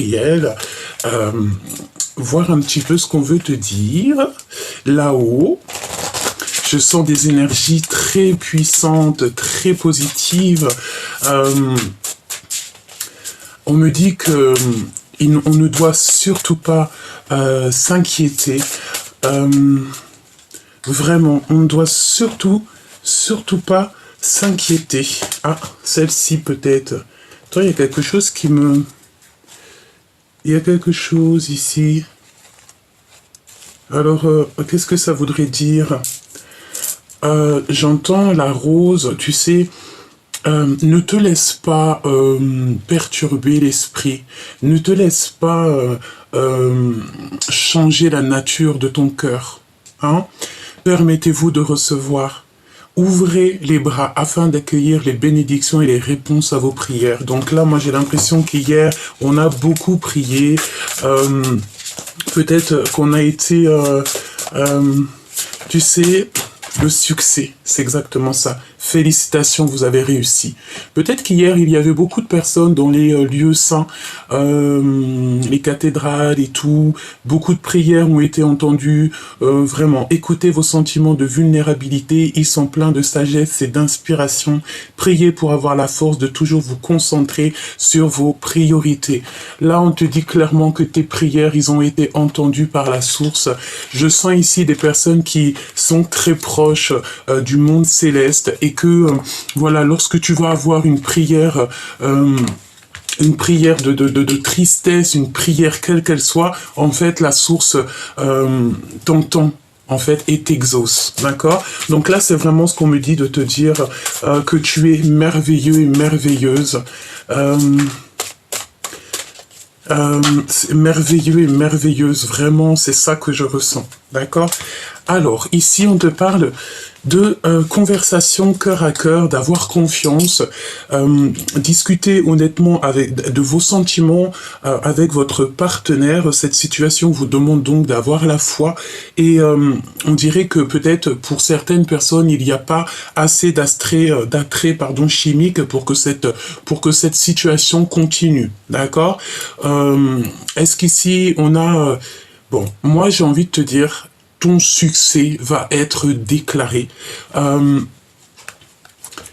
matériel, voir un petit peu ce qu'on veut te dire. Là-haut, je sens des énergies très puissantes, très positives. On me dit que on ne doit surtout pas s'inquiéter. Vraiment, on ne doit surtout pas s'inquiéter. Ah, celle-ci peut-être. Toi, il y a quelque chose qui me... Il y a quelque chose ici. Alors, qu'est-ce que ça voudrait dire? J'entends la rose, tu sais, ne te laisse pas perturber l'esprit, ne te laisse pas changer la nature de ton cœur. Hein? Permettez-vous de recevoir. Ouvrez les bras afin d'accueillir les bénédictions et les réponses à vos prières. Donc là, moi j'ai l'impression qu'hier, on a beaucoup prié. Peut-être qu'on a été, tu sais... Le succès, c'est exactement ça. Félicitations, vous avez réussi. Peut-être qu'hier, il y avait beaucoup de personnes dans les lieux saints, les cathédrales et tout. Beaucoup de prières ont été entendues. Vraiment, écoutez vos sentiments de vulnérabilité. Ils sont pleins de sagesse et d'inspiration. Priez pour avoir la force de toujours vous concentrer sur vos priorités. Là, on te dit clairement que tes prières, ils ont été entendues par la source. Je sens ici des personnes qui sont très proches du monde céleste et que voilà, lorsque tu vas avoir une prière de tristesse, une prière quelle qu'elle soit, en fait la source t'entend en fait et t'exauce, d'accord? Donc là c'est vraiment ce qu'on me dit de te dire que tu es merveilleux et merveilleuse. Merveilleux et merveilleuse, vraiment, c'est ça que je ressens, d'accord? Alors, ici, on te parle de conversation cœur à cœur, d'avoir confiance, discuter honnêtement de vos sentiments avec votre partenaire. Cette situation vous demande donc d'avoir la foi et on dirait que peut-être pour certaines personnes, il n'y a pas assez d'attrait chimique pour que cette situation continue, d'accord? Est-ce qu'ici, on a... Bon, moi, j'ai envie de te dire... Ton succès va être déclaré.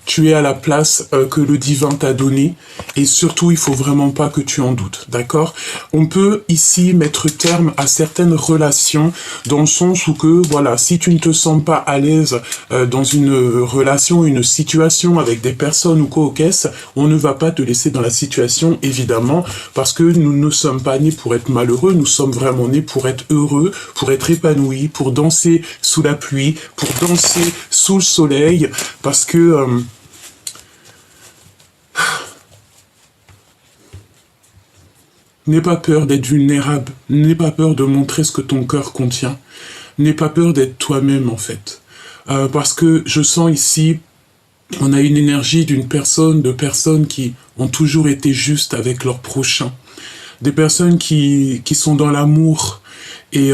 Tu es à la place que le divin t'a donnée et surtout, il faut vraiment pas que tu en doutes, d'accord? On peut ici mettre terme à certaines relations dans le sens où que, voilà, si tu ne te sens pas à l'aise dans une relation, une situation avec des personnes ou quoi aux caisses, on ne va pas te laisser dans la situation, évidemment, parce que nous ne sommes pas nés pour être malheureux, nous sommes vraiment nés pour être heureux, pour être épanouis, pour danser sous la pluie, pour danser sous le soleil, parce que... N'aie pas peur d'être vulnérable, n'aie pas peur de montrer ce que ton cœur contient, n'aie pas peur d'être toi-même en fait. Parce que je sens ici, on a une énergie de personnes qui ont toujours été justes avec leurs prochains, des personnes qui sont dans l'amour. Et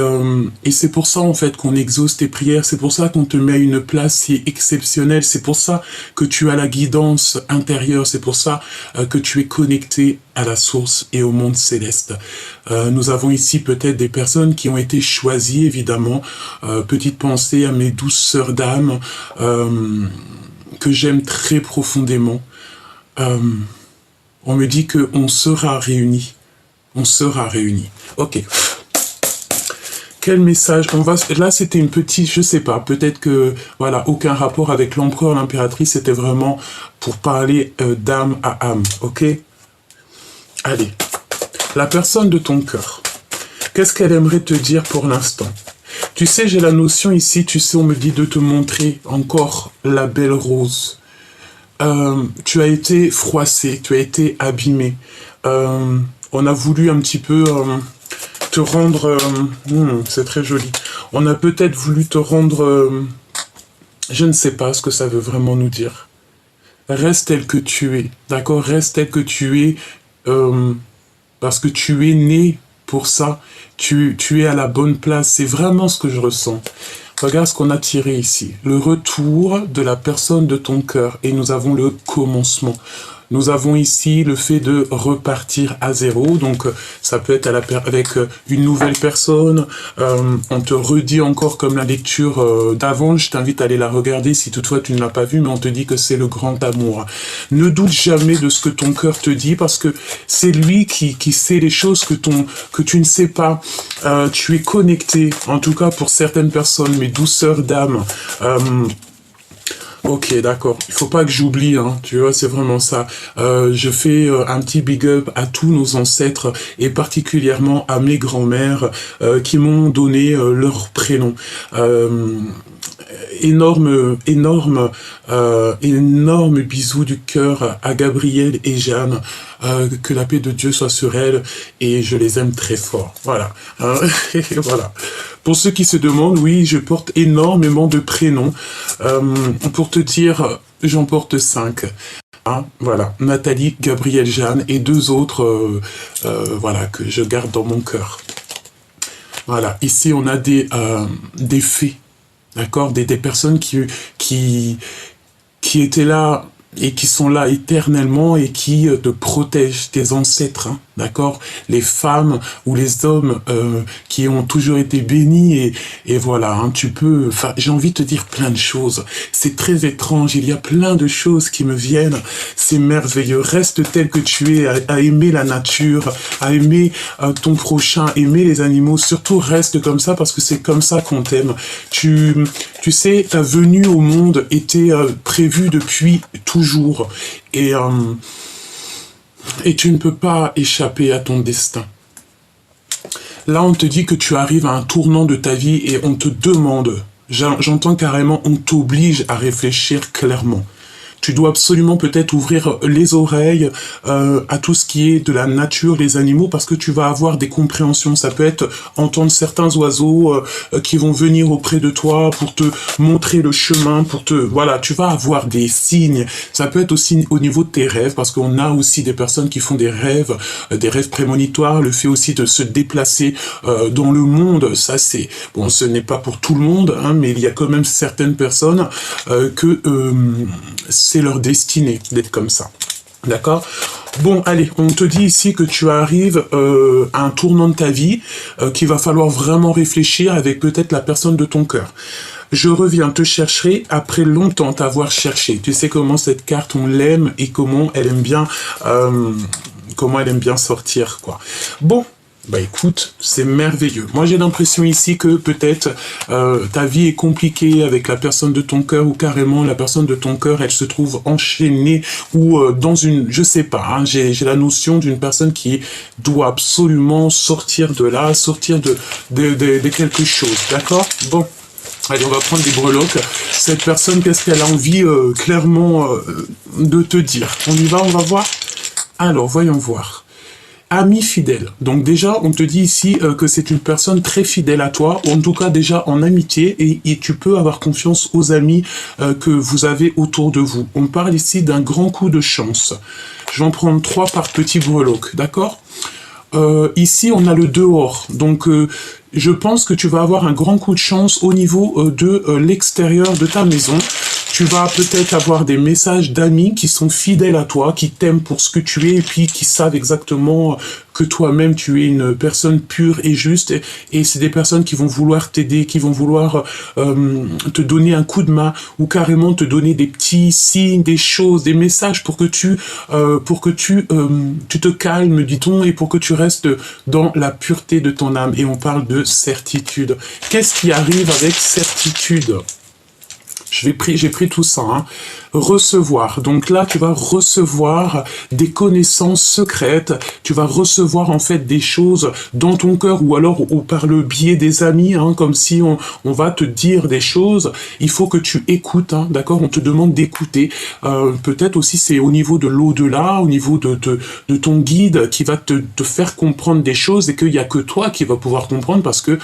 c'est pour ça en fait qu'on exauce tes prières, c'est pour ça qu'on te met à une place si exceptionnelle, c'est pour ça que tu as la guidance intérieure, c'est pour ça que tu es connecté à la source et au monde céleste. Nous avons ici peut-être des personnes qui ont été choisies évidemment, petite pensée à mes douces sœurs d'âme que j'aime très profondément. On me dit qu'on sera réunis, ok. Quel message on va... Là, c'était une petite... Je sais pas, peut-être que... Voilà, aucun rapport avec l'empereur, l'impératrice. C'était vraiment pour parler d'âme à âme, ok? Allez. La personne de ton cœur. Qu'est-ce qu'elle aimerait te dire pour l'instant? Tu sais, j'ai la notion ici, tu sais, on me dit de te montrer encore la belle rose. Tu as été froissé, tu as été abîmé. On a voulu un petit peu... te rendre... c'est très joli. On a peut-être voulu te rendre... je ne sais pas ce que ça veut vraiment nous dire. Reste tel que tu es, d'accord? Reste tel que tu es, parce que tu es né pour ça. Tu es à la bonne place. C'est vraiment ce que je ressens. Regarde ce qu'on a tiré ici. Le retour de la personne de ton cœur. Et nous avons le commencement. Nous avons ici le fait de repartir à zéro, donc ça peut être avec une nouvelle personne. On te redit encore comme la lecture d'avant, je t'invite à aller la regarder si toutefois tu ne l'as pas vue, mais on te dit que c'est le grand amour. Ne doute jamais de ce que ton cœur te dit, parce que c'est lui qui sait les choses que tu ne sais pas. Tu es connecté, en tout cas pour certaines personnes, mes douceurs d'âme. Ok, d'accord. Il faut pas que j'oublie, hein. Tu vois, c'est vraiment ça. Je fais un petit big up à tous nos ancêtres et particulièrement à mes grands-mères qui m'ont donné leur prénom. Énorme bisous du cœur à Gabrielle et Jeanne. Que la paix de Dieu soit sur elles et je les aime très fort. Voilà. Voilà. Pour ceux qui se demandent, oui, je porte énormément de prénoms. Pour te dire, j'en porte 5. Hein, voilà, Nathalie, Gabrielle, Jeanne et 2 autres voilà, que je garde dans mon cœur. Voilà, ici on a des fées, d'accord, des personnes qui étaient là et qui sont là éternellement et qui te protègent, tes ancêtres, hein, d'accord, les femmes ou les hommes qui ont toujours été bénis et voilà, hein, tu peux, enfin, j'ai envie de te dire plein de choses, c'est très étrange, il y a plein de choses qui me viennent, c'est merveilleux, reste tel que tu es, à aimer la nature, à aimer ton prochain, aimer les animaux, surtout reste comme ça parce que c'est comme ça qu'on t'aime. Tu sais, ta venue au monde était prévue depuis toujours et tu ne peux pas échapper à ton destin. Là, on te dit que tu arrives à un tournant de ta vie et on te demande, j'entends carrément, on t'oblige à réfléchir clairement. Tu dois absolument peut-être ouvrir les oreilles à tout ce qui est de la nature, les animaux, parce que tu vas avoir des compréhensions. Ça peut être entendre certains oiseaux qui vont venir auprès de toi pour te montrer le chemin, voilà, tu vas avoir des signes. Ça peut être aussi au niveau de tes rêves, parce qu'on a aussi des personnes qui font des rêves prémonitoires, le fait aussi de se déplacer dans le monde. Ça, c'est bon, ce n'est pas pour tout le monde, hein, mais il y a quand même certaines personnes que c'est leur destinée d'être comme ça. D'accord? Bon, allez, on te dit ici que tu arrives à un tournant de ta vie, qu'il va falloir vraiment réfléchir avec peut-être la personne de ton cœur. Je reviens te chercher après longtemps t'avoir cherché. Tu sais comment cette carte, on l'aime et comment elle aime bien sortir, quoi. Bon. Bah écoute, c'est merveilleux. Moi j'ai l'impression ici que peut-être ta vie est compliquée avec la personne de ton cœur ou carrément la personne de ton cœur, elle se trouve enchaînée ou dans une, je sais pas, hein, j'ai la notion d'une personne qui doit absolument sortir de là, sortir de quelque chose, d'accord? Bon. Allez, on va prendre des breloques. Cette personne, qu'est-ce qu'elle a envie clairement de te dire? On y va, on va voir? Alors, voyons voir. Ami fidèle. Donc déjà, on te dit ici que c'est une personne très fidèle à toi, ou en tout cas déjà en amitié, et tu peux avoir confiance aux amis que vous avez autour de vous. On parle ici d'un grand coup de chance. Je vais en prendre 3 par petit breloque, d'accord? Ici, on a le dehors. Donc, je pense que tu vas avoir un grand coup de chance au niveau de l'extérieur de ta maison. Tu vas peut-être avoir des messages d'amis qui sont fidèles à toi, qui t'aiment pour ce que tu es et puis qui savent exactement que toi-même tu es une personne pure et juste. Et c'est des personnes qui vont vouloir t'aider, qui vont vouloir te donner un coup de main ou carrément te donner des petits signes, des choses, des messages pour que tu te calmes, dit-on, et pour que tu restes dans la pureté de ton âme. Et on parle de certitude. Qu'est-ce qui arrive avec certitude ? J'ai pris tout ça, hein. Recevoir. Donc là, tu vas recevoir des connaissances secrètes, tu vas recevoir en fait des choses dans ton cœur ou alors par le biais des amis, hein, comme si on va te dire des choses. Il faut que tu écoutes, hein, d'accord? On te demande d'écouter. Peut-être aussi c'est au niveau de l'au-delà, au niveau de ton guide qui va te faire comprendre des choses et qu'il n'y a que toi qui va pouvoir comprendre parce que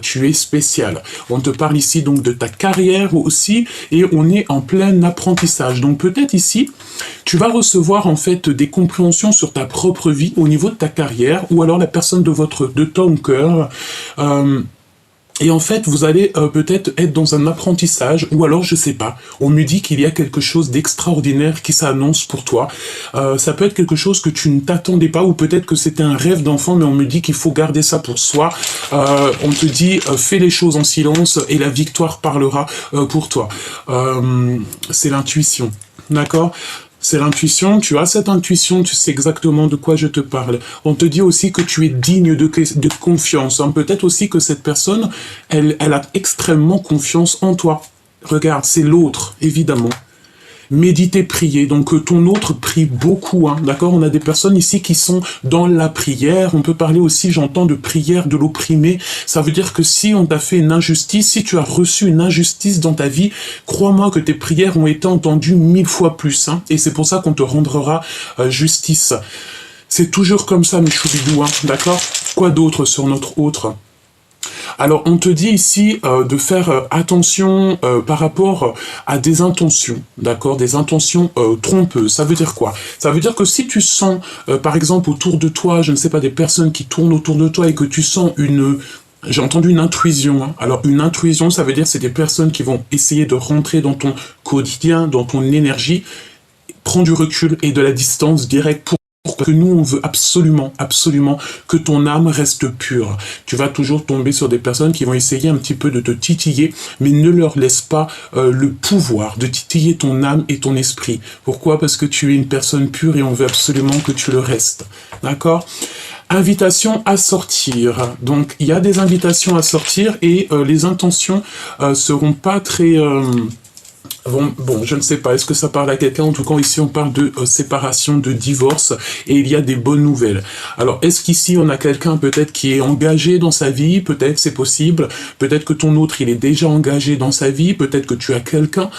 tu es spécial. On te parle ici donc de ta carrière aussi et on est en plein apprentissage. Donc peut-être ici, tu vas recevoir en fait des compréhensions sur ta propre vie au niveau de ta carrière ou alors la personne de ton cœur. Et en fait, vous allez peut-être être dans un apprentissage, ou alors, je sais pas, on me dit qu'il y a quelque chose d'extraordinaire qui s'annonce pour toi. Ça peut être quelque chose que tu ne t'attendais pas, ou peut-être que c'était un rêve d'enfant, mais on me dit qu'il faut garder ça pour soi. On te dit, fais les choses en silence, et la victoire parlera pour toi. C'est l'intuition, d'accord ? C'est l'intuition, tu as cette intuition, tu sais exactement de quoi je te parle. On te dit aussi que tu es digne de confiance. Hein. Peut-être aussi que cette personne, elle a extrêmement confiance en toi. Regarde, c'est l'autre, évidemment. Méditer, prier. Donc ton autre prie beaucoup, hein, d'accord? On a des personnes ici qui sont dans la prière. On peut parler aussi, j'entends, de prière de l'opprimé. Ça veut dire que si on t'a fait une injustice, si tu as reçu une injustice dans ta vie, crois-moi que tes prières ont été entendues 1000 fois plus. Hein, et c'est pour ça qu'on te rendra justice. C'est toujours comme ça, mes choubidous, hein, d'accord? Quoi d'autre sur notre autre? Alors, on te dit ici de faire attention par rapport à des intentions, d'accord? Des intentions trompeuses. Ça veut dire quoi? Ça veut dire que si tu sens, par exemple, autour de toi, je ne sais pas, des personnes qui tournent autour de toi et que tu sens une... J'ai entendu une intrusion. Hein. Alors, une intrusion, ça veut dire que c'est des personnes qui vont essayer de rentrer dans ton quotidien, dans ton énergie. Prends du recul et de la distance directe pour que nous, on veut absolument, absolument que ton âme reste pure. Tu vas toujours tomber sur des personnes qui vont essayer un petit peu de te titiller, mais ne leur laisse pas le pouvoir de titiller ton âme et ton esprit. Pourquoi? Parce que tu es une personne pure et on veut absolument que tu le restes. D'accord? Invitation à sortir. Donc, il y a des invitations à sortir et les intentions seront pas très... Bon, je ne sais pas, est-ce que ça parle à quelqu'un? En tout cas, ici, on parle de séparation, de divorce, et il y a des bonnes nouvelles. Alors, est-ce qu'ici, on a quelqu'un peut-être qui est engagé dans sa vie? Peut-être, c'est possible. Peut-être que ton autre, il est déjà engagé dans sa vie. Peut-être que tu as quelqu'un,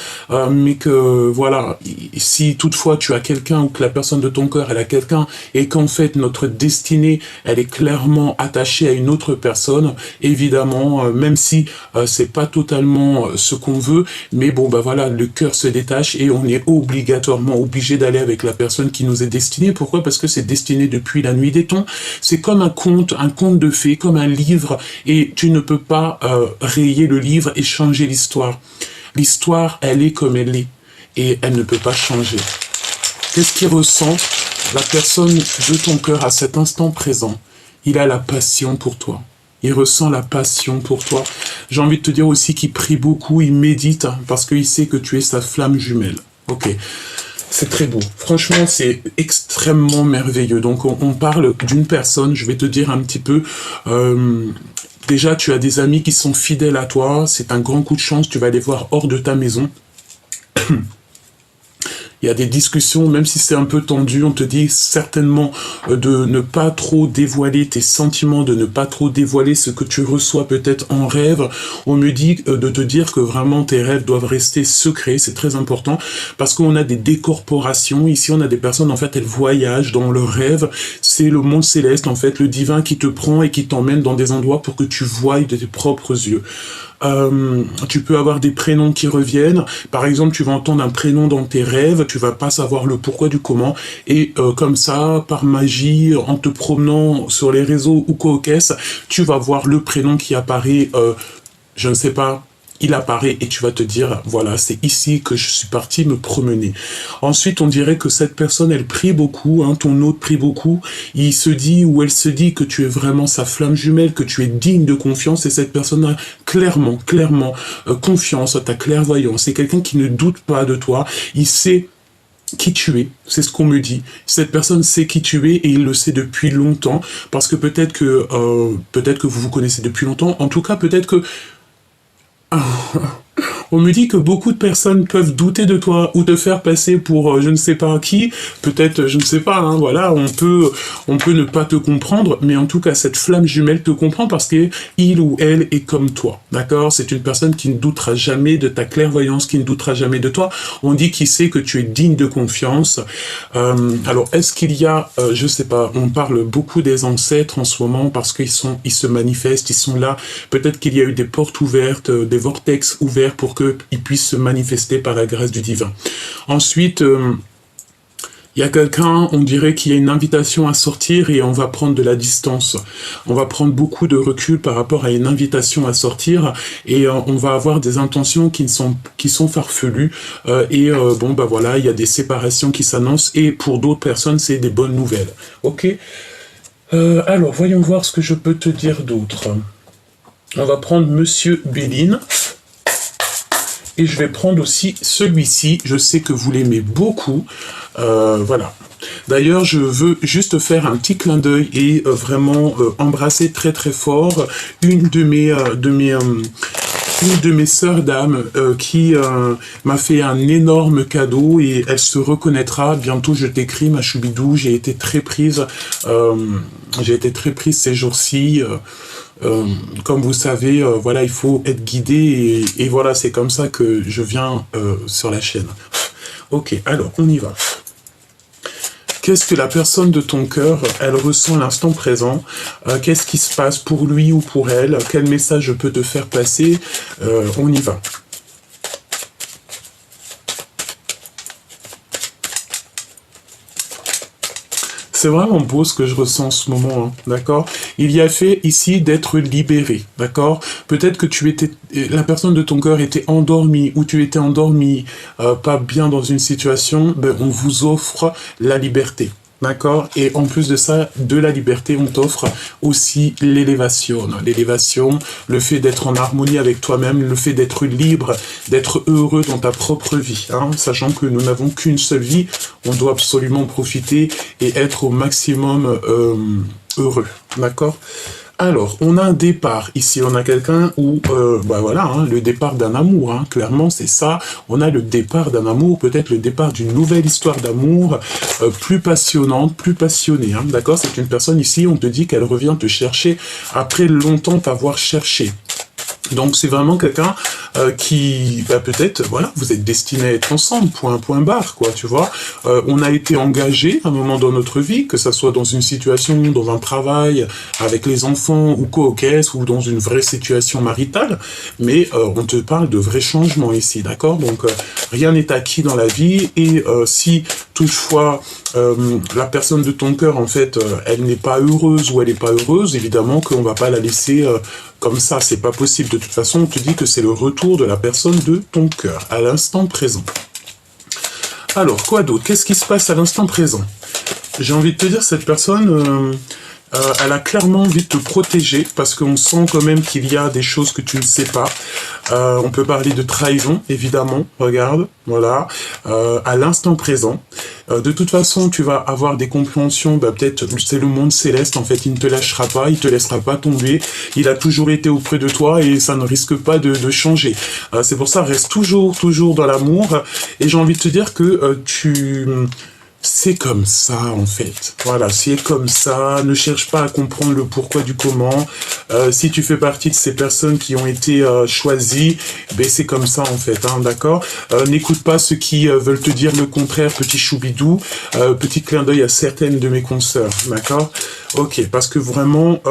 mais que, voilà, si toutefois tu as quelqu'un ou que la personne de ton cœur, elle a quelqu'un, et qu'en fait, notre destinée, elle est clairement attachée à une autre personne, évidemment, même si c'est pas totalement ce qu'on veut, mais bon, bah voilà, le cœur se détache et on est obligatoirement obligé d'aller avec la personne qui nous est destinée. Pourquoi? Parce que c'est destiné depuis la nuit des temps. C'est comme un conte de fées, comme un livre, et tu ne peux pas rayer le livre et changer l'histoire. L'histoire, elle est comme elle est, et elle ne peut pas changer. Qu'est-ce qu'il ressent la personne de ton cœur à cet instant présent? Il a la passion pour toi. Il ressent la passion pour toi. J'ai envie de te dire aussi qu'il prie beaucoup, il médite, hein, parce qu'il sait que tu es sa flamme jumelle. Ok, c'est très beau. Franchement, c'est extrêmement merveilleux. Donc, on parle d'une personne, je vais te dire un petit peu... déjà, tu as des amis qui sont fidèles à toi. C'est un grand coup de chance, tu vas les voir hors de ta maison. Il y a des discussions, même si c'est un peu tendu, on te dit certainement de ne pas trop dévoiler tes sentiments, de ne pas trop dévoiler ce que tu reçois peut-être en rêve. On me dit de te dire que vraiment tes rêves doivent rester secrets, c'est très important, parce qu'on a des décorporations. Ici, on a des personnes, en fait, elles voyagent dans leurs rêves. C'est le monde céleste, en fait, le divin qui te prend et qui t'emmène dans des endroits pour que tu voies de tes propres yeux. Tu peux avoir des prénoms qui reviennent. Par exemple, tu vas entendre un prénom dans tes rêves, tu vas pas savoir le pourquoi du comment, et comme ça, par magie, en te promenant sur les réseaux ou quoi qu'est-ce, tu vas voir le prénom qui apparaît, je ne sais pas, il apparaît et tu vas te dire, voilà, c'est ici que je suis parti me promener. Ensuite, on dirait que cette personne, elle prie beaucoup, hein, ton autre prie beaucoup, il se dit ou elle se dit que tu es vraiment sa flamme jumelle, que tu es digne de confiance, et cette personne a clairement confiance à ta clairvoyance. C'est quelqu'un qui ne doute pas de toi, il sait qui tu es, c'est ce qu'on me dit. Cette personne sait qui tu es et il le sait depuis longtemps, parce que peut-être que vous vous connaissez depuis longtemps, en tout cas peut-être que on me dit que beaucoup de personnes peuvent douter de toi ou te faire passer pour je ne sais pas qui, peut-être, je ne sais pas, hein, voilà, on peut ne pas te comprendre, mais en tout cas, cette flamme jumelle te comprend parce que il ou elle est comme toi, d'accord? C'est une personne qui ne doutera jamais de ta clairvoyance, qui ne doutera jamais de toi. On dit qu'il sait que tu es digne de confiance. Alors, est-ce qu'il y a, je sais pas, on parle beaucoup des ancêtres en ce moment parce qu'ils se manifestent, ils sont là. Peut-être qu'il y a eu des portes ouvertes, des vortex ouverts pour qu'ils puissent se manifester par la grâce du divin. Ensuite, Il y a quelqu'un, on dirait qu'il y a une invitation à sortir et on va prendre de la distance. On va prendre beaucoup de recul par rapport à une invitation à sortir et on va avoir des intentions qui sont farfelues. Bon, bah voilà, il y a des séparations qui s'annoncent et pour d'autres personnes, c'est des bonnes nouvelles. Ok. Alors, voyons voir ce que je peux te dire d'autre. On va prendre Monsieur Béline. Et je vais prendre aussi celui-ci. Je sais que vous l'aimez beaucoup. Voilà. D'ailleurs, je veux juste faire un petit clin d'œil et vraiment embrasser très très fort une de mes sœurs d'âme qui m'a fait un énorme cadeau et elle se reconnaîtra. Bientôt, je t'écris, ma choubidou. J'ai été très prise. Ces jours-ci. Comme vous savez, voilà, il faut être guidé et voilà, c'est comme ça que je viens sur la chaîne. Ok, alors, on y va. Qu'est-ce que la personne de ton cœur, elle ressent l'instant présent? Qu'est-ce qui se passe pour lui ou pour elle? Quel message je peux te faire passer? On y va. C'est vraiment beau ce que je ressens en ce moment, hein, d'accord? Il y a fait ici d'être libéré, d'accord? Peut-être que la personne de ton cœur était endormie, ou tu étais endormi, pas bien dans une situation, ben on vous offre la liberté. D'accord? Et en plus de ça, de la liberté, on t'offre aussi l'élévation. L'élévation, le fait d'être en harmonie avec toi-même, le fait d'être libre, d'être heureux dans ta propre vie. Hein? Sachant que nous n'avons qu'une seule vie, on doit absolument profiter et être au maximum heureux. D'accord? Alors, on a un départ. Ici, on a quelqu'un où, bah voilà, hein, le départ d'un amour. Hein, clairement, c'est ça. On a le départ d'un amour, peut-être le départ d'une nouvelle histoire d'amour, plus passionnante, plus passionnée. Hein, d'accord? C'est une personne ici, on te dit qu'elle revient te chercher après longtemps t'avoir cherché. Donc c'est vraiment quelqu'un qui, bah, peut-être, voilà, vous êtes destinés à être ensemble, point barre, quoi, tu vois. On a été engagé à un moment dans notre vie, que ça soit dans une situation, dans un travail, avec les enfants, ou co-caisse, ou dans une vraie situation maritale, mais on te parle de vrais changements ici, d'accord? Donc rien n'est acquis dans la vie, et si toutefois la personne de ton cœur, en fait, elle n'est pas heureuse ou elle n'est pas heureuse, évidemment qu'on va pas la laisser comme ça, c'est pas possible. De toute façon, on te dit que c'est le retour de la personne de ton cœur, à l'instant présent. Alors, quoi d'autre? Qu'est-ce qui se passe à l'instant présent? J'ai envie de te dire, cette personne, elle a clairement envie de te protéger, parce qu'on sent quand même qu'il y a des choses que tu ne sais pas. On peut parler de trahison, évidemment, regarde, voilà, à l'instant présent. De toute façon, tu vas avoir des compréhensions, bah, peut-être c'est le monde céleste, en fait, il ne te lâchera pas, il te laissera pas tomber, il a toujours été auprès de toi et ça ne risque pas de changer. C'est pour ça, reste toujours dans l'amour, et j'ai envie de te dire que c'est comme ça, en fait. Voilà, c'est comme ça. Ne cherche pas à comprendre le pourquoi du comment. Si tu fais partie de ces personnes qui ont été choisies, ben c'est comme ça, en fait, hein, d'accord? N'écoute pas ceux qui veulent te dire le contraire, petit choubidou. Petit clin d'œil à certaines de mes consoeurs, d'accord? Ok, parce que vraiment...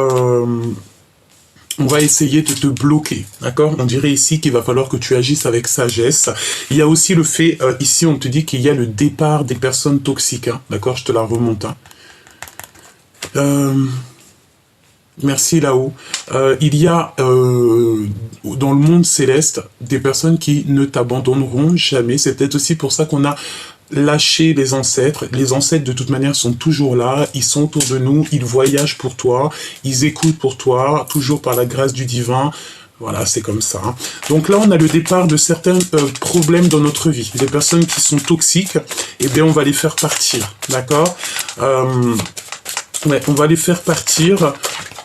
on va essayer de te bloquer, d'accord? On dirait ici qu'il va falloir que tu agisses avec sagesse. Il y a aussi le fait, ici on te dit qu'il y a le départ des personnes toxiques, hein, d'accord? Je te la remonte. Hein. Merci là-haut. Il y a dans le monde céleste des personnes qui ne t'abandonneront jamais. C'est peut-être aussi pour ça qu'on a lâché les ancêtres. Les ancêtres, de toute manière, sont toujours là. Ils sont autour de nous. Ils voyagent pour toi. Ils écoutent pour toi, toujours par la grâce du divin. Voilà, c'est comme ça. Hein. Donc là, on a le départ de certains problèmes dans notre vie. Des personnes qui sont toxiques, eh bien, on va les faire partir. D'accord? Ouais, on va les faire partir.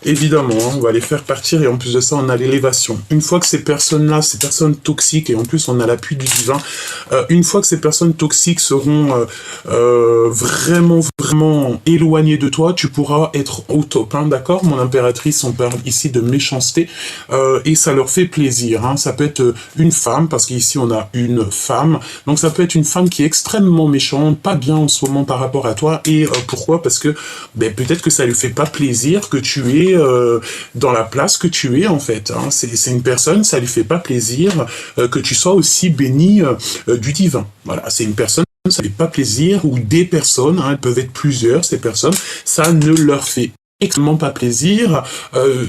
Évidemment, hein, on va les faire partir et en plus de ça, on a l'élévation. Une fois que ces personnes-là, ces personnes toxiques, et en plus on a l'appui du divin, une fois que ces personnes toxiques seront vraiment éloignées de toi, tu pourras être au top, hein, d'accord? Mon impératrice, on parle ici de méchanceté, et ça leur fait plaisir. Hein. Ça peut être une femme, parce qu'ici on a une femme, donc ça peut être une femme qui est extrêmement méchante, pas bien en ce moment par rapport à toi, et pourquoi? Parce que ben, peut-être que ça lui fait pas plaisir que tu es dans la place que tu es en fait. Hein. C'est une personne, ça lui fait pas plaisir que tu sois aussi béni du divin. Voilà, c'est une personne ça ne fait pas plaisir, ou des personnes, hein, elles peuvent être plusieurs, ces personnes, ça ne leur fait extrêmement pas plaisir,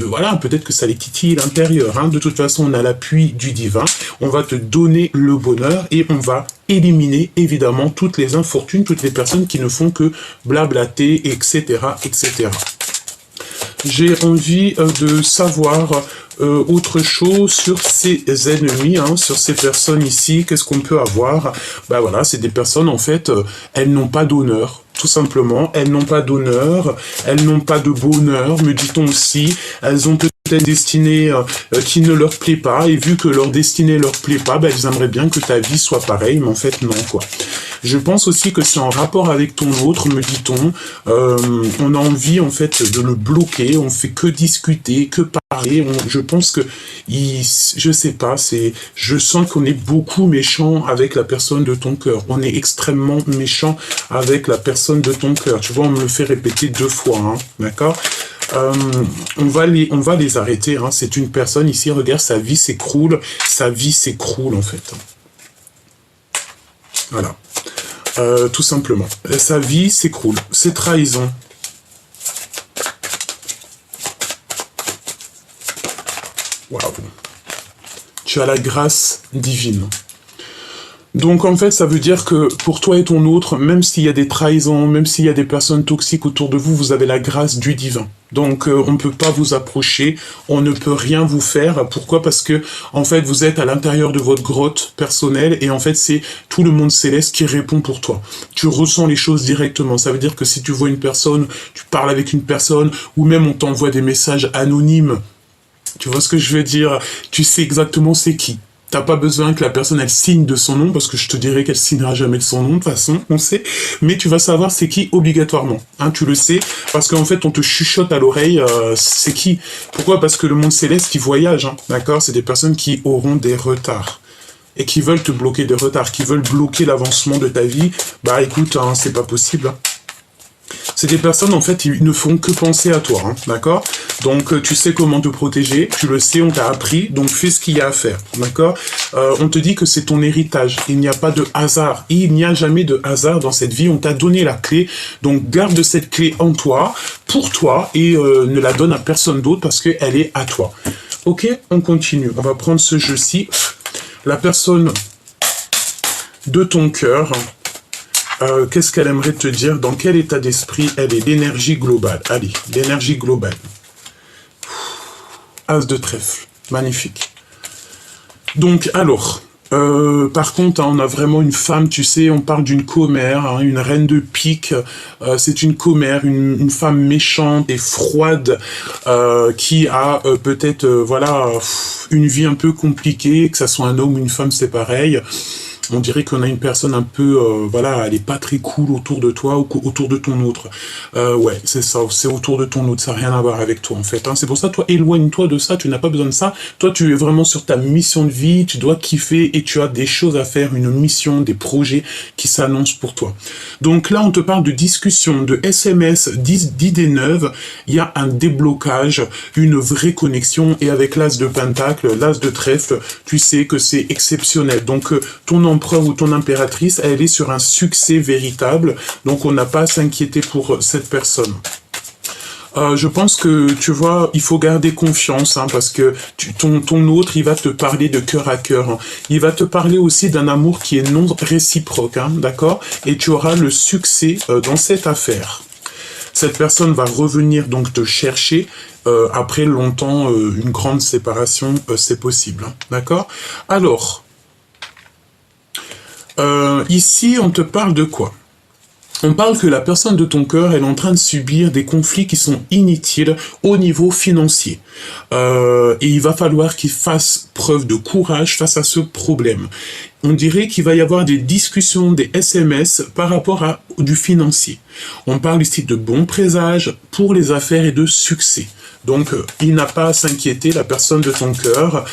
voilà, peut-être que ça les titille l'intérieur, hein. De toute façon, on a l'appui du divin, on va te donner le bonheur et on va éliminer évidemment toutes les infortunes, toutes les personnes qui ne font que blablater, etc., etc. J'ai envie de savoir autre chose sur ces ennemis, hein, sur ces personnes ici. Qu'est-ce qu'on peut avoir? Ben voilà, c'est des personnes, en fait, elles n'ont pas d'honneur. Tout simplement, elles n'ont pas d'honneur, elles n'ont pas de bonheur, me dit-on aussi. Elles ont peut-être une destinée qui ne leur plaît pas, et vu que leur destinée leur plaît pas, ben, elles aimeraient bien que ta vie soit pareille, mais en fait, non, quoi. Je pense aussi que c'est en rapport avec ton autre, me dit-on. On a envie, en fait, de le bloquer, on fait que discuter, que parler. Je pense que, je sais pas, je sens qu'on est beaucoup méchant avec la personne de ton cœur. On est extrêmement méchant avec la personne de ton cœur. Tu vois, on me le fait répéter 2 fois, hein, d'accord? On va les arrêter, hein. C'est une personne ici, regarde, sa vie s'écroule, en fait. Voilà. Tout simplement. Sa vie s'écroule. C'est trahison. Waouh. Tu as la grâce divine. Donc en fait, ça veut dire que pour toi et ton autre, même s'il y a des trahisons, même s'il y a des personnes toxiques autour de vous, vous avez la grâce du divin. Donc on ne peut pas vous approcher, on ne peut rien vous faire. Pourquoi? Parce que en fait, vous êtes à l'intérieur de votre grotte personnelle et en fait, c'est tout le monde céleste qui répond pour toi. Tu ressens les choses directement. Ça veut dire que si tu vois une personne, tu parles avec une personne, ou même on t'envoie des messages anonymes, tu vois ce que je veux dire? Tu sais exactement c'est qui. T'as pas besoin que la personne, elle signe de son nom, parce que je te dirais qu'elle signera jamais de son nom, de toute façon, on sait. Mais tu vas savoir c'est qui obligatoirement. Hein, tu le sais, parce qu'en fait, on te chuchote à l'oreille, c'est qui. Pourquoi? Parce que le monde céleste, il voyage, hein, d'accord? C'est des personnes qui auront des retards. Et qui veulent te bloquer des retards, qui veulent bloquer l'avancement de ta vie. Bah écoute, hein, c'est pas possible. Hein. C'est des personnes, en fait, ils ne font que penser à toi, hein, d'accord? Donc, tu sais comment te protéger, tu le sais, on t'a appris, donc fais ce qu'il y a à faire, d'accord? On te dit que c'est ton héritage, il n'y a pas de hasard, il n'y a jamais de hasard dans cette vie, on t'a donné la clé, donc garde cette clé en toi, pour toi, et ne la donne à personne d'autre parce qu'elle est à toi. Ok, on continue, on va prendre ce jeu-ci. La personne de ton cœur... qu'est-ce qu'elle aimerait te dire? Dans quel état d'esprit elle est? L'énergie globale. Allez, l'énergie globale. As de trèfle. Magnifique. Donc, alors, par contre, hein, on a vraiment une femme, tu sais, on parle d'une commère, hein, une reine de pique. C'est une commère, une femme méchante et froide qui a peut-être, voilà, une vie un peu compliquée, que ça soit un homme ou une femme, c'est pareil. On dirait qu'on a une personne un peu, voilà, elle est pas très cool autour de toi ou autour de ton autre. Ouais, c'est ça, c'est autour de ton autre, ça n'a rien à voir avec toi en fait. Hein. C'est pour ça, toi, éloigne-toi de ça, tu n'as pas besoin de ça. Toi, tu es vraiment sur ta mission de vie, tu dois kiffer et tu as des choses à faire, une mission, des projets qui s'annoncent pour toi. Donc là, on te parle de discussion, de SMS, d'idées neuves, il y a un déblocage, une vraie connexion et avec l'as de pentacle, l'as de trèfle, tu sais que c'est exceptionnel. Donc, ton empereur ou ton impératrice, elle est sur un succès véritable, donc on n'a pas à s'inquiéter pour cette personne. Je pense que, tu vois, il faut garder confiance, hein, parce que ton autre, il va te parler de cœur à cœur. Hein. Il va te parler aussi d'un amour qui est non réciproque, hein, d'accord? Et tu auras le succès dans cette affaire. Cette personne va revenir donc te chercher après longtemps, une grande séparation, c'est possible, hein, d'accord? Alors, ici, on te parle de quoi? On parle que la personne de ton cœur, elle est en train de subir des conflits qui sont inutiles au niveau financier. Et il va falloir qu'il fasse preuve de courage face à ce problème. On dirait qu'il va y avoir des discussions, des SMS par rapport à du financier. On parle ici de bons présages pour les affaires et de succès. Donc, il n'a pas à s'inquiéter, la personne de ton cœur.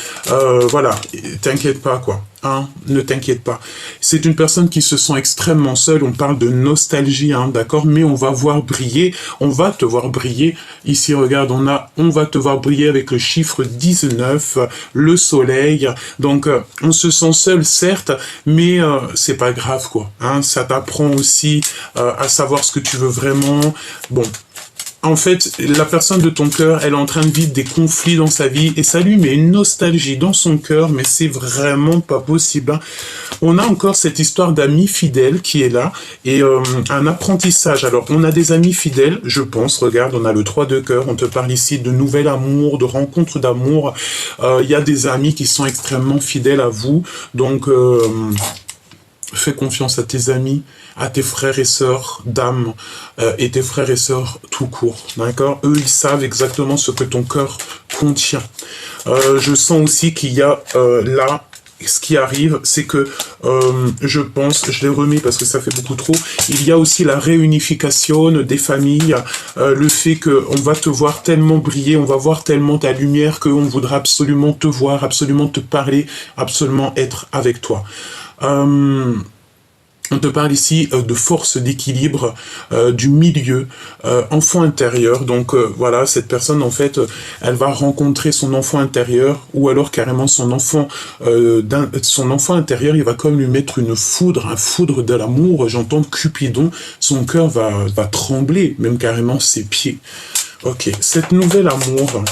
Voilà, t'inquiète pas, quoi. Hein, ne t'inquiète pas. C'est une personne qui se sent extrêmement seule. On parle de nostalgie, hein, d'accord? Mais on va voir briller. On va te voir briller. Ici, regarde, on va te voir briller avec le chiffre 19, le soleil. Donc, on se sent seul, certes, certes, mais c'est pas grave, quoi. Hein, ça t'apprend aussi à savoir ce que tu veux vraiment. Bon. En fait, la personne de ton cœur, elle est en train de vivre des conflits dans sa vie et ça lui met une nostalgie dans son cœur, mais c'est vraiment pas possible. Hein. On a encore cette histoire d'amis fidèles qui est là et un apprentissage. Alors, on a des amis fidèles, je pense. Regarde, on a le 3 de cœur. On te parle ici de nouvel amour, de rencontre d'amour. Il y a des amis qui sont extrêmement fidèles à vous. Donc, fais confiance à tes amis, à tes frères et sœurs d'âme et tes frères et sœurs tout court, d'accord? Eux, ils savent exactement ce que ton cœur contient. Je sens aussi qu'il y a là, ce qui arrive, c'est que je pense, je l'ai remis parce que ça fait beaucoup trop, il y a aussi la réunification des familles, le fait qu'on va te voir tellement briller, on va voir tellement ta lumière qu'on voudra absolument te voir, absolument te parler, absolument être avec toi. On te parle ici de force d'équilibre, du milieu, enfant intérieur. Donc voilà, cette personne en fait, elle va rencontrer son enfant intérieur ou alors carrément son enfant intérieur. Il va comme lui mettre une foudre, un foudre de l'amour. J'entends Cupidon, son cœur va trembler, même carrément ses pieds. Ok, cette nouvelle amour.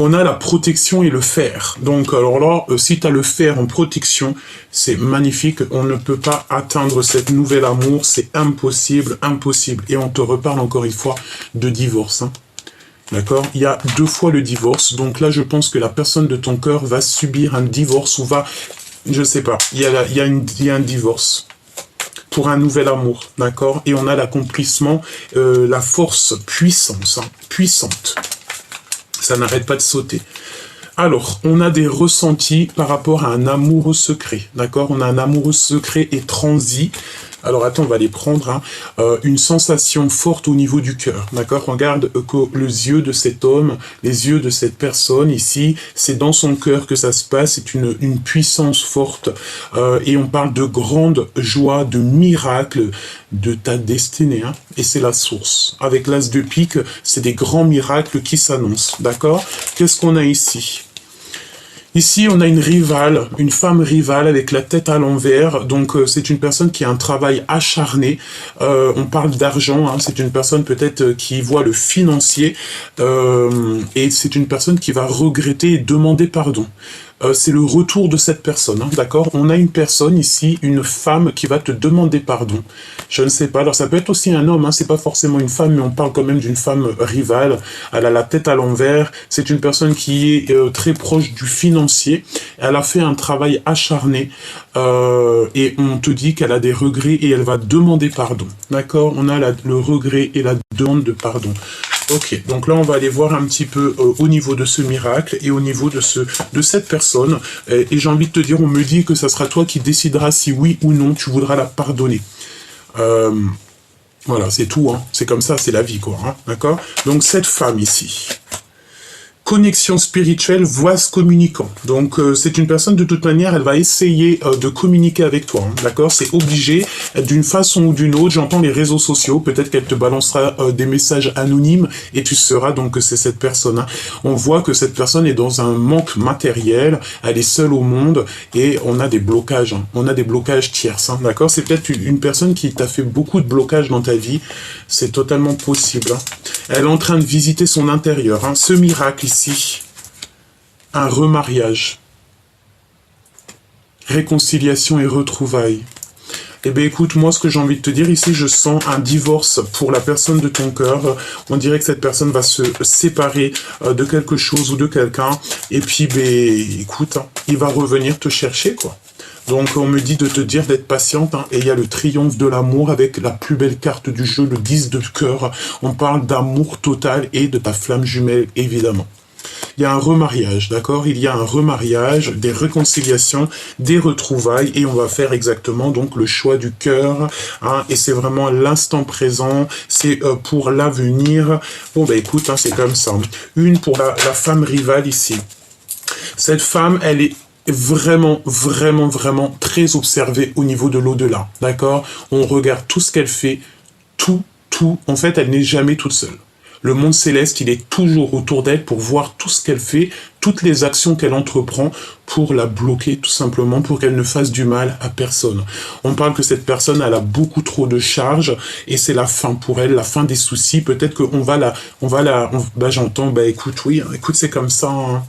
On a la protection et le fer. Donc, alors là, si tu as le fer en protection, c'est magnifique. On ne peut pas atteindre cette nouvelle amour. C'est impossible, impossible. Et on te reparle encore une fois de divorce. Hein. D'accord? Il y a 2 fois le divorce. Donc là, je pense que la personne de ton cœur va subir un divorce ou va... Je sais pas. Il y a un divorce. Pour un nouvel amour. D'accord? Et on a l'accomplissement, la force puissante. Ça n'arrête pas de sauter. Alors, on a des ressentis par rapport à un amoureux secret, d'accord? On a un amoureux secret et transi. Alors, attends, on va les prendre. Hein. Une sensation forte au niveau du cœur, d'accord? Regarde que les yeux de cet homme, les yeux de cette personne ici, c'est dans son cœur que ça se passe. C'est une puissance forte. Et on parle de grande joie, de miracle de ta destinée. Hein. Et c'est la source. Avec l'as de pique, c'est des grands miracles qui s'annoncent, d'accord? Qu'est-ce qu'on a ici? Ici, on a une rivale, une femme rivale avec la tête à l'envers. Donc, c'est une personne qui a un travail acharné. On parle d'argent. Hein, c'est une personne peut-être qui voit le financier. Et c'est une personne qui va regretter et demander pardon. C'est le retour de cette personne, hein, d'accord? On a une personne ici, une femme qui va te demander pardon. Je ne sais pas, alors ça peut être aussi un homme, hein, c'est pas forcément une femme, mais on parle quand même d'une femme rivale. Elle a la tête à l'envers, c'est une personne qui est très proche du financier. Elle a fait un travail acharné et on te dit qu'elle a des regrets et elle va demander pardon, d'accord? On a le regret et la demande de pardon. Ok, donc là on va aller voir un petit peu au niveau de ce miracle et au niveau de cette personne. Et j'ai envie de te dire, on me dit que ça sera toi qui décideras si oui ou non tu voudras la pardonner. Voilà, c'est tout, hein. C'est comme ça, c'est la vie, quoi. Hein, d'accord? Donc cette femme ici. Connexion spirituelle, voix communicant. Donc, c'est une personne, de toute manière, elle va essayer de communiquer avec toi, hein, d'accord? C'est obligé, d'une façon ou d'une autre. J'entends les réseaux sociaux, peut-être qu'elle te balancera des messages anonymes et tu sauras donc que c'est cette personne. Hein. On voit que cette personne est dans un manque matériel, elle est seule au monde et on a des blocages. Hein. On a des blocages tierces, hein, d'accord? C'est peut-être une personne qui t'a fait beaucoup de blocages dans ta vie. C'est totalement possible. Hein. Elle est en train de visiter son intérieur. Hein. Ce miracle ici, un remariage, réconciliation et retrouvailles. Eh bien écoute, moi ce que j'ai envie de te dire ici, je sens un divorce pour la personne de ton cœur. On dirait que cette personne va se séparer de quelque chose ou de quelqu'un. Et puis, écoute, hein, il va revenir te chercher, quoi. Donc on me dit de te dire d'être patiente, hein, et il y a le triomphe de l'amour avec la plus belle carte du jeu, le 10 de cœur. On parle d'amour total et de ta flamme jumelle, évidemment. Il y a un remariage, d'accord? Il y a un remariage, des réconciliations, des retrouvailles, et on va faire exactement donc le choix du cœur, hein, et c'est vraiment l'instant présent, c'est pour l'avenir. Bon écoute, hein, c'est comme ça. Une pour la femme rivale ici. Cette femme, elle est vraiment très observée au niveau de l'au-delà, d'accord? On regarde tout ce qu'elle fait, tout. En fait, elle n'est jamais toute seule. Le monde céleste, il est toujours autour d'elle pour voir tout ce qu'elle fait, toutes les actions qu'elle entreprend pour la bloquer, tout simplement, pour qu'elle ne fasse du mal à personne. On parle que cette personne, elle a beaucoup trop de charges et c'est la fin pour elle, la fin des soucis. Peut-être qu'on va bah j'entends, bah écoute, oui, écoute, c'est comme ça, hein.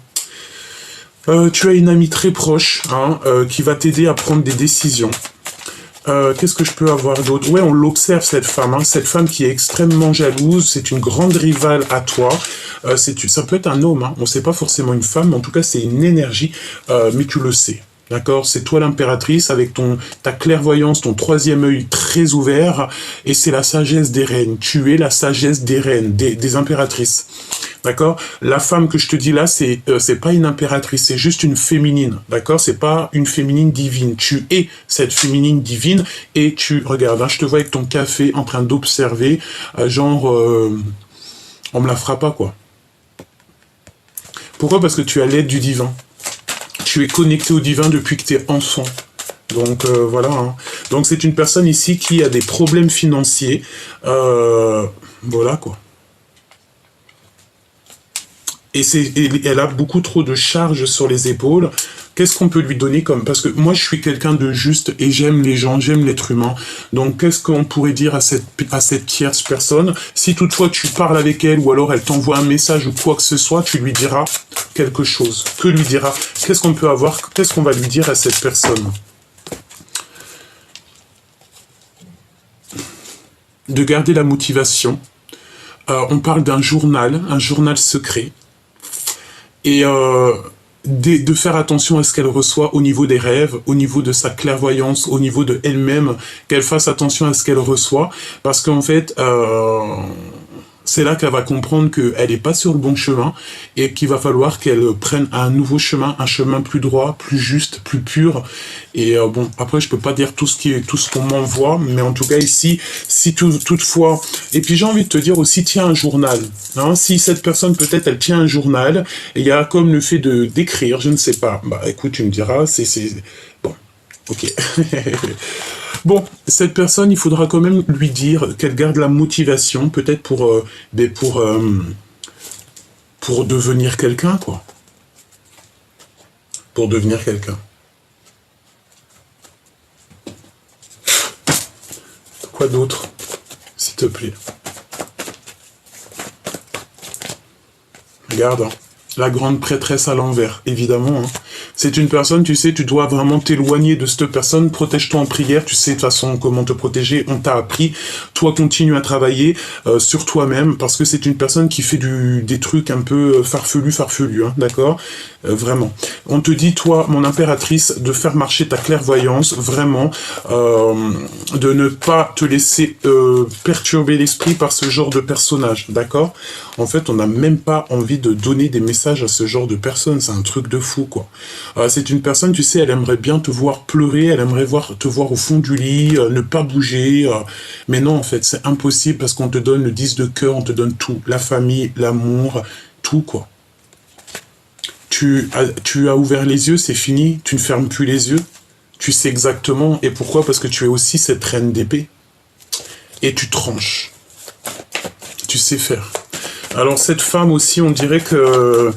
Tu as une amie très proche, hein, qui va t'aider à prendre des décisions. Qu'est-ce que je peux avoir d'autre? Ouais, on l'observe, cette femme, hein, cette femme qui est extrêmement jalouse, c'est une grande rivale à toi. Ça peut être un homme, hein, on ne sait pas forcément une femme, mais en tout cas c'est une énergie, mais tu le sais. D'accord, c'est toi l'impératrice avec ta clairvoyance, ton troisième œil très ouvert, et c'est la sagesse des reines. Tu es la sagesse des reines, des impératrices. D'accord? La femme que je te dis là, c'est pas une impératrice, c'est juste une féminine. D'accord? C'est pas une féminine divine. Tu es cette féminine divine et regarde, hein, je te vois avec ton café en train d'observer, on me la fera pas, quoi. Pourquoi? Parce que tu as l'aide du divin. Tu es connecté au divin depuis que tu es enfant. Donc voilà. Hein. Donc c'est une personne ici qui a des problèmes financiers. Voilà, quoi. Et elle a beaucoup trop de charges sur les épaules. Qu'est-ce qu'on peut lui donner comme... Parce que moi, je suis quelqu'un de juste et j'aime les gens, j'aime l'être humain. Donc, qu'est-ce qu'on pourrait dire à cette tierce personne? Si toutefois tu parles avec elle ou alors elle t'envoie un message ou quoi que ce soit, tu lui diras quelque chose. Que lui dira? Qu'est-ce qu'on peut avoir? Qu'est-ce qu'on va lui dire à cette personne? De garder la motivation. On parle d'un journal, un journal secret. Et de faire attention à ce qu'elle reçoit au niveau des rêves, au niveau de sa clairvoyance, au niveau de elle-même, qu'elle fasse attention à ce qu'elle reçoit, parce qu'en fait, c'est là qu'elle va comprendre qu'elle n'est pas sur le bon chemin et qu'il va falloir qu'elle prenne un nouveau chemin, un chemin plus droit, plus juste, plus pur. Et bon, après, je peux pas dire tout ce qu'on m'envoie, mais en tout cas ici, si toutefois... Et puis j'ai envie de te dire aussi, tiens un journal. Hein, si cette personne, peut-être, elle tient un journal, et il y a comme le fait d'écrire, je ne sais pas. Bah écoute, tu me diras, bon, ok. Bon, cette personne, il faudra quand même lui dire qu'elle garde la motivation, peut-être pour devenir quelqu'un, quoi. Pour devenir quelqu'un. Quoi d'autre, s'il te plaît? Regarde, hein. La grande prêtresse à l'envers, évidemment. Hein. C'est une personne, tu sais, tu dois vraiment t'éloigner de cette personne. Protège-toi en prière, tu sais de toute façon comment te protéger, on t'a appris. Toi, continue à travailler sur toi-même, parce que c'est une personne qui fait des trucs un peu farfelus, hein, d'accord? Vraiment. On te dit, toi, mon impératrice, de faire marcher ta clairvoyance, vraiment, de ne pas te laisser perturber l'esprit par ce genre de personnage, d'accord? En fait, on n'a même pas envie de donner des messages à ce genre de personnes, c'est un truc de fou, quoi. C'est une personne, tu sais, elle aimerait bien te voir pleurer, elle aimerait te voir au fond du lit, ne pas bouger, mais non, en fait, c'est impossible parce qu'on te donne le 10 de cœur, on te donne tout, la famille, l'amour, tout, quoi. Tu as ouvert les yeux, c'est fini, tu ne fermes plus les yeux, tu sais exactement, et pourquoi? Parce que tu es aussi cette reine d'épée, et tu tranches, tu sais faire. Alors cette femme aussi, on dirait que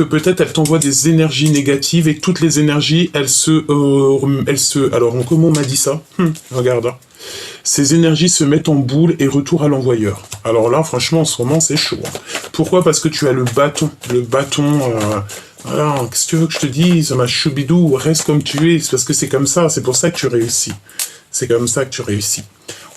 peut-être elle t'envoie des énergies négatives et que toutes les énergies, alors comment on m'a dit ça? Regarde, hein. Ces énergies se mettent en boule et retour à l'envoyeur. Alors là, franchement, en ce moment, c'est chaud. Hein. Pourquoi? Parce que tu as le bâton. Voilà, qu'est-ce que tu veux que je te dise? Ma choubidou, reste comme tu es. C'est parce que c'est comme ça, c'est pour ça que tu réussis. C'est comme ça que tu réussis.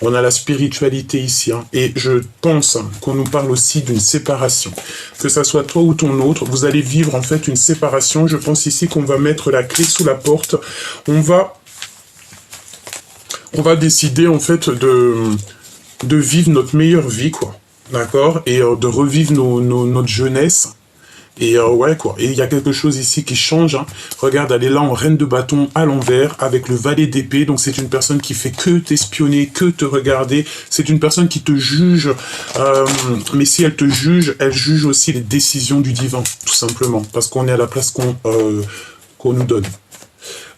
On a la spiritualité ici, hein, et je pense qu'on nous parle aussi d'une séparation. Que ça soit toi ou ton autre, vous allez vivre en fait une séparation. Je pense ici qu'on va mettre la clé sous la porte. On va décider en fait de vivre notre meilleure vie, quoi. D'accord? Et de revivre notre jeunesse. Et ouais, quoi. Et il y a quelque chose ici qui change. Hein. Regarde, elle est là en reine de bâton à l'envers avec le valet d'épée. Donc c'est une personne qui fait que t'espionner, que te regarder. C'est une personne qui te juge. Mais si elle te juge, elle juge aussi les décisions du divin, tout simplement. Parce qu'on est à la place qu'on nous donne.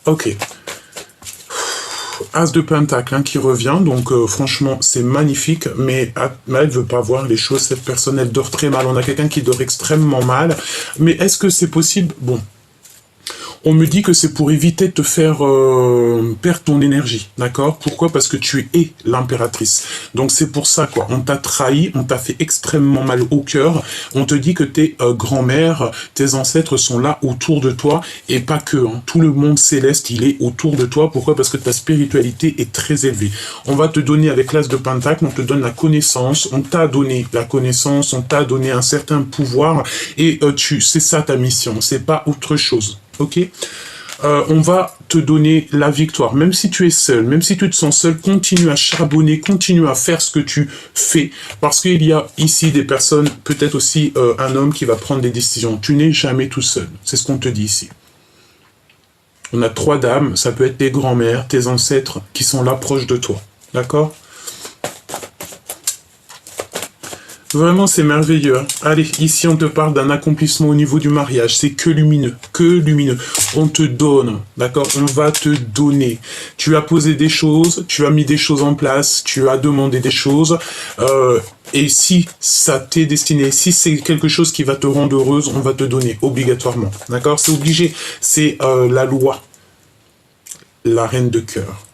Ok. As de Pentacle hein, qui revient, donc franchement c'est magnifique, mais elle veut pas voir les choses, cette personne elle dort très mal, on a quelqu'un qui dort extrêmement mal, mais est-ce que c'est possible? Bon. On me dit que c'est pour éviter de te faire perdre ton énergie, d'accord? Pourquoi? Parce que tu es l'impératrice. Donc c'est pour ça, quoi. On t'a trahi, on t'a fait extrêmement mal au cœur. On te dit que tes grands-mères, tes ancêtres sont là autour de toi, et pas que. Hein. Tout le monde céleste, il est autour de toi. Pourquoi? Parce que ta spiritualité est très élevée. On va te donner, avec l'As de Pentacle, on te donne la connaissance, on t'a donné la connaissance, on t'a donné un certain pouvoir, et c'est ça ta mission, c'est pas autre chose. Ok, on va te donner la victoire. Même si tu es seul, même si tu te sens seul, continue à charbonner, continue à faire ce que tu fais. Parce qu'il y a ici des personnes, peut-être aussi un homme qui va prendre des décisions. Tu n'es jamais tout seul. C'est ce qu'on te dit ici. On a 3 dames, ça peut être tes grands-mères, tes ancêtres qui sont là proches de toi. D'accord ? Vraiment, c'est merveilleux. Hein. Allez, ici, on te parle d'un accomplissement au niveau du mariage. C'est que lumineux, que lumineux. On te donne, d'accord? On va te donner. Tu as posé des choses, tu as mis des choses en place, tu as demandé des choses. Et si ça t'est destiné, si c'est quelque chose qui va te rendre heureuse, on va te donner, obligatoirement. D'accord? C'est obligé. C'est la loi. La reine de cœur.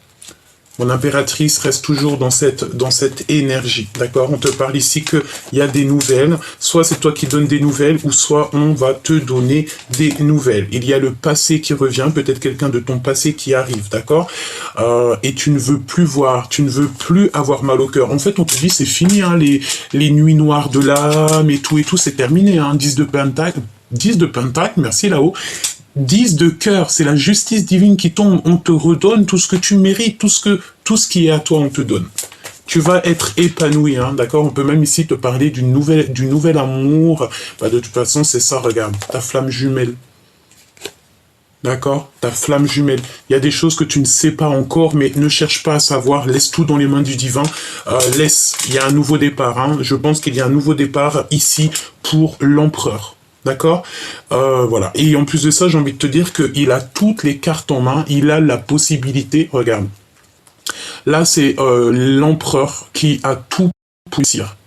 Mon impératrice reste toujours dans cette énergie, d'accord? On te parle ici qu'il y a des nouvelles, soit c'est toi qui donnes des nouvelles, ou soit on va te donner des nouvelles. Il y a le passé qui revient, peut-être quelqu'un de ton passé qui arrive, d'accord? Et tu ne veux plus voir, tu ne veux plus avoir mal au cœur. En fait, on te dit c'est fini, hein, les nuits noires de l'âme et tout, c'est terminé, hein, 10 de Pentacle, merci là-haut. 10 de cœur, c'est la justice divine qui tombe, on te redonne tout ce que tu mérites, tout ce qui est à toi, on te donne. Tu vas être épanoui, hein, d'accord? On peut même ici te parler du nouvel amour. Bah, de toute façon, c'est ça, regarde, ta flamme jumelle. D'accord? Ta flamme jumelle. Il y a des choses que tu ne sais pas encore, mais ne cherche pas à savoir, laisse tout dans les mains du divin. Il y a un nouveau départ, hein. Je pense qu'il y a un nouveau départ ici pour l'empereur. D'accord? Voilà. Et en plus de ça, j'ai envie de te dire qu'il a toutes les cartes en main. Il a la possibilité. Regarde. Là, c'est l'empereur qui a tout pour réussir.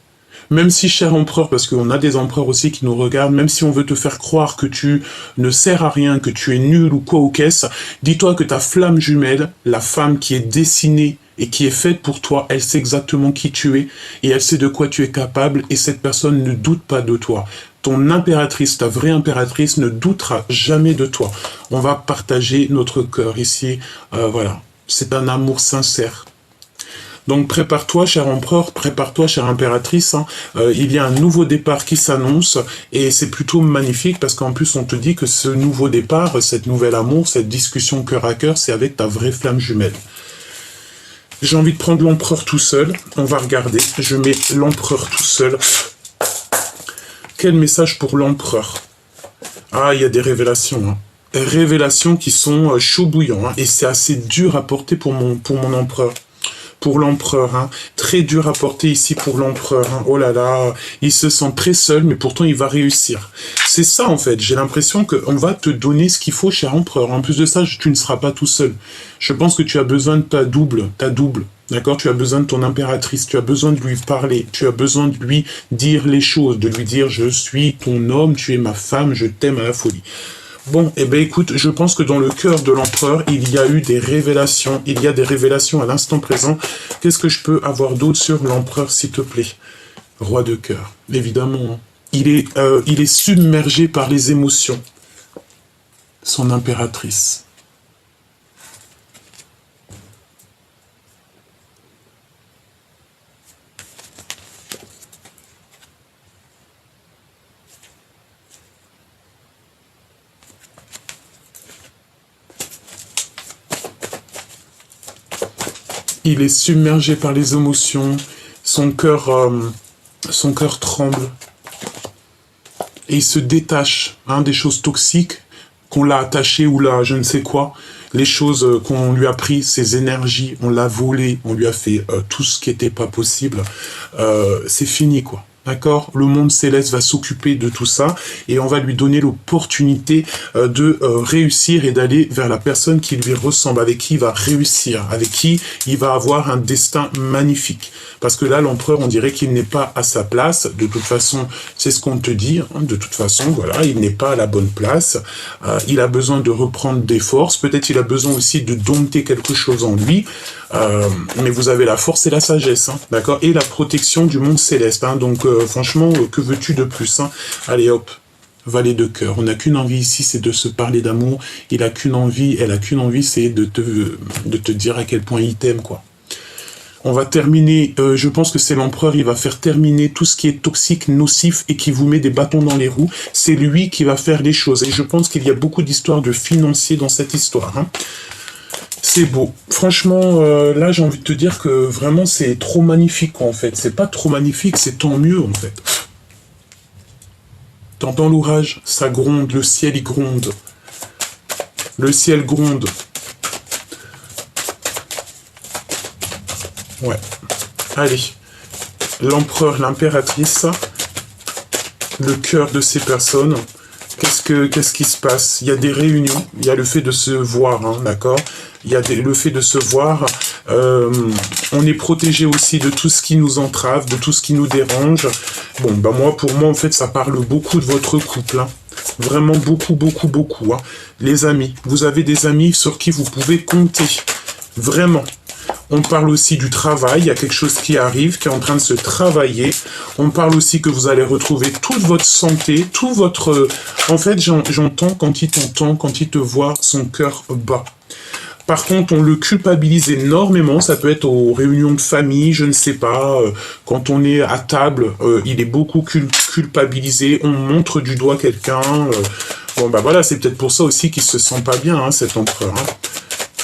Même si, cher empereur, parce qu'on a des empereurs aussi qui nous regardent, même si on veut te faire croire que tu ne sers à rien, que tu es nul ou quoi ou qu'est-ce, dis-toi que ta flamme jumelle, la femme qui est dessinée et qui est faite pour toi, elle sait exactement qui tu es et elle sait de quoi tu es capable et cette personne ne doute pas de toi. Ton impératrice, ta vraie impératrice ne doutera jamais de toi. On va partager notre cœur ici. Voilà, c'est un amour sincère. Donc prépare-toi, cher empereur, prépare-toi, chère impératrice. Hein. Il y a un nouveau départ qui s'annonce et c'est plutôt magnifique parce qu'en plus on te dit que ce nouveau départ, cette nouvel amour, cette discussion cœur à cœur, c'est avec ta vraie flamme jumelle. J'ai envie de prendre l'empereur tout seul. On va regarder. Je mets l'empereur tout seul. Quel message pour l'empereur? Ah, il y a des révélations. Hein. Des révélations qui sont chaud bouillant. Hein. Et c'est assez dur à porter pour mon empereur. Pour l'empereur, hein. Très dur à porter ici pour l'empereur. Hein. Oh là là, il se sent très seul, mais pourtant il va réussir. C'est ça en fait, j'ai l'impression qu'on va te donner ce qu'il faut, cher empereur. En plus de ça, tu ne seras pas tout seul. Je pense que tu as besoin de ta double. D'accord? Tu as besoin de ton impératrice, tu as besoin de lui parler, tu as besoin de lui dire les choses, de lui dire « Je suis ton homme, tu es ma femme, je t'aime à la folie ». Bon, eh bien écoute, je pense que dans le cœur de l'empereur, il y a eu des révélations. Il y a des révélations à l'instant présent. Qu'est-ce que je peux avoir d'autre sur l'empereur, s'il te plaît? Roi de cœur, évidemment. Hein. Il est submergé par les émotions. Son impératrice. Il est submergé par les émotions, son cœur tremble. Et il se détache des choses toxiques qu'on l'a attaché ou là, je ne sais quoi. Les choses qu'on lui a pris, ses énergies, on l'a volé, on lui a fait tout ce qui n'était pas possible. C'est fini, quoi. D'accord? Le monde céleste va s'occuper de tout ça et on va lui donner l'opportunité de réussir et d'aller vers la personne qui lui ressemble, avec qui il va réussir, avec qui il va avoir un destin magnifique. Parce que là, l'empereur, on dirait qu'il n'est pas à sa place. De toute façon, c'est ce qu'on te dit. Hein. De toute façon, voilà, il n'est pas à la bonne place. Il a besoin de reprendre des forces. Peut-être il a besoin aussi de dompter quelque chose en lui. Mais vous avez la force et la sagesse, hein, d'accord? Et la protection du monde céleste. Hein. Donc, franchement, que veux-tu de plus, hein? Allez, hop. Valet de cœur. On n'a qu'une envie ici, c'est de se parler d'amour. Il a qu'une envie, elle a qu'une envie, c'est de te dire à quel point il t'aime, quoi. On va terminer, je pense que c'est l'empereur, il va faire terminer tout ce qui est toxique, nocif et qui vous met des bâtons dans les roues. C'est lui qui va faire les choses. Et je pense qu'il y a beaucoup d'histoires de financiers dans cette histoire. Hein. C'est beau. Franchement, là, j'ai envie de te dire que vraiment, c'est trop magnifique, quoi, en fait. C'est pas trop magnifique, c'est tant mieux, en fait. T'entends l'orage? Ça gronde, le ciel, il gronde. Le ciel gronde. Ouais. Allez. L'empereur, l'impératrice, le cœur de ces personnes. Qu'est-ce qui se passe? Il y a des réunions, il y a le fait de se voir, hein, d'accord? Il y a le fait de se voir. On est protégé aussi de tout ce qui nous entrave, de tout ce qui nous dérange. Bon, bah pour moi, en fait, ça parle beaucoup de votre couple. Hein. Vraiment beaucoup, beaucoup, beaucoup. Hein. Les amis, vous avez des amis sur qui vous pouvez compter. Vraiment. On parle aussi du travail, il y a quelque chose qui arrive, qui est en train de se travailler. On parle aussi que vous allez retrouver toute votre santé, tout votre... En fait, j'entends quand il t'entend, quand il te voit, son cœur bat. Par contre, on le culpabilise énormément, ça peut être aux réunions de famille, je ne sais pas, quand on est à table, il est beaucoup culpabilisé, on montre du doigt quelqu'un. Bon, bah voilà, c'est peut-être pour ça aussi qu'il se sent pas bien, hein, cet empereur. Hein.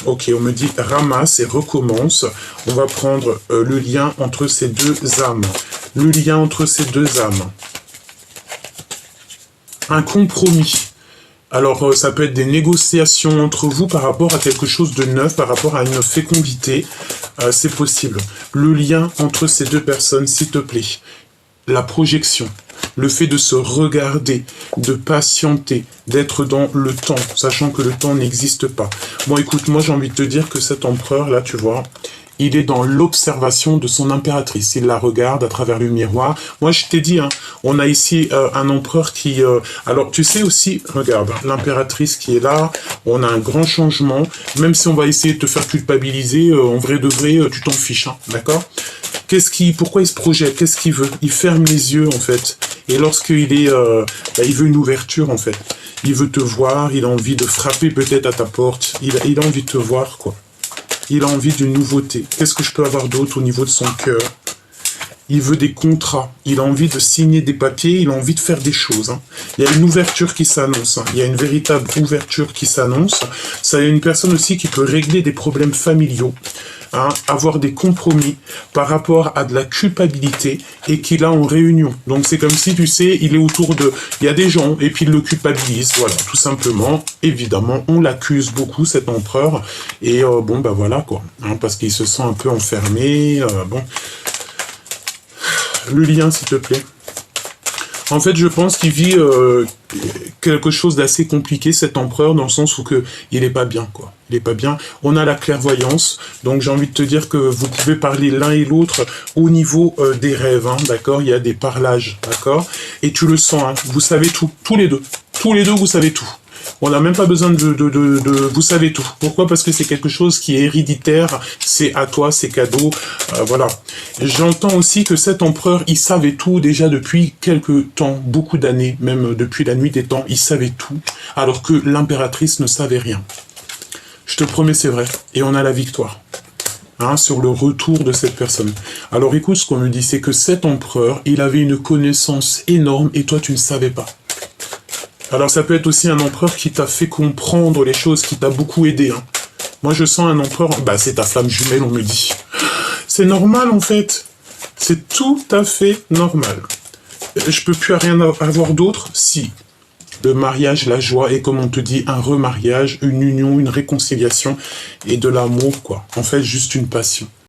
Ok, on me dit ramasse et recommence. On va prendre le lien entre ces deux âmes. Le lien entre ces deux âmes. Un compromis. Alors, ça peut être des négociations entre vous par rapport à quelque chose de neuf, par rapport à une fécondité. C'est possible. Le lien entre ces deux personnes, s'il te plaît. La projection. Le fait de se regarder, de patienter, d'être dans le temps, sachant que le temps n'existe pas. Bon, écoute, moi j'ai envie de te dire que cet empereur, là, tu vois, il est dans l'observation de son impératrice. Il la regarde à travers le miroir. Moi, je t'ai dit, hein, on a ici un empereur qui... alors, tu sais aussi, regarde, l'impératrice qui est là, on a un grand changement. Même si on va essayer de te faire culpabiliser, en vrai de vrai, tu t'en fiches, hein, d'accord? Pourquoi il se projette? Qu'est-ce qu'il veut? Il ferme les yeux, en fait. Et lorsqu'il est... il veut une ouverture, en fait. Il veut te voir, il a envie de frapper peut-être à ta porte. Il a envie de te voir, quoi. Il a envie d'une nouveauté. Qu'est-ce que je peux avoir d'autre au niveau de son cœur? Il veut des contrats. Il a envie de signer des papiers. Il a envie de faire des choses. Hein. Il y a une ouverture qui s'annonce. Hein. Il y a une véritable ouverture qui s'annonce. Ça y a une personne aussi qui peut régler des problèmes familiaux. Hein, avoir des compromis par rapport à de la culpabilité et qu'il a en réunion. Donc c'est comme si, tu sais, il est autour de... Il y a des gens et puis il le culpabilise, voilà, tout simplement. Évidemment, on l'accuse beaucoup, cet empereur. Et bon, bah voilà, quoi. Hein, parce qu'il se sent un peu enfermé. Bon. Le lien, s'il te plaît. En fait, je pense qu'il vit quelque chose d'assez compliqué, cet empereur, dans le sens où il est pas bien, quoi. Il est pas bien. On a la clairvoyance, donc j'ai envie de te dire que vous pouvez parler l'un et l'autre au niveau des rêves, hein, d'accord? Il y a des parlages, d'accord? Et tu le sens, hein, vous savez tout, tous les deux. Tous les deux, vous savez tout. On n'a même pas besoin de... Vous savez tout. Pourquoi? Parce que c'est quelque chose qui est héréditaire, c'est à toi, c'est cadeau, voilà. J'entends aussi que cet empereur, il savait tout déjà depuis quelques temps, beaucoup d'années, même depuis la nuit des temps, il savait tout, alors que l'impératrice ne savait rien. Je te promets, c'est vrai. Et on a la victoire. Hein, sur le retour de cette personne. Alors écoute, ce qu'on me dit, c'est que cet empereur, il avait une connaissance énorme et toi, tu ne savais pas. Alors ça peut être aussi un empereur qui t'a fait comprendre les choses, qui t'a beaucoup aidé. Hein. Moi je sens un empereur, bah c'est ta flamme jumelle, on me dit. C'est normal en fait. C'est tout à fait normal. Je peux plus rien avoir d'autre? Si. Le mariage, la joie, et comme on te dit, un remariage, une union, une réconciliation, et de l'amour, quoi. En fait, juste une passion.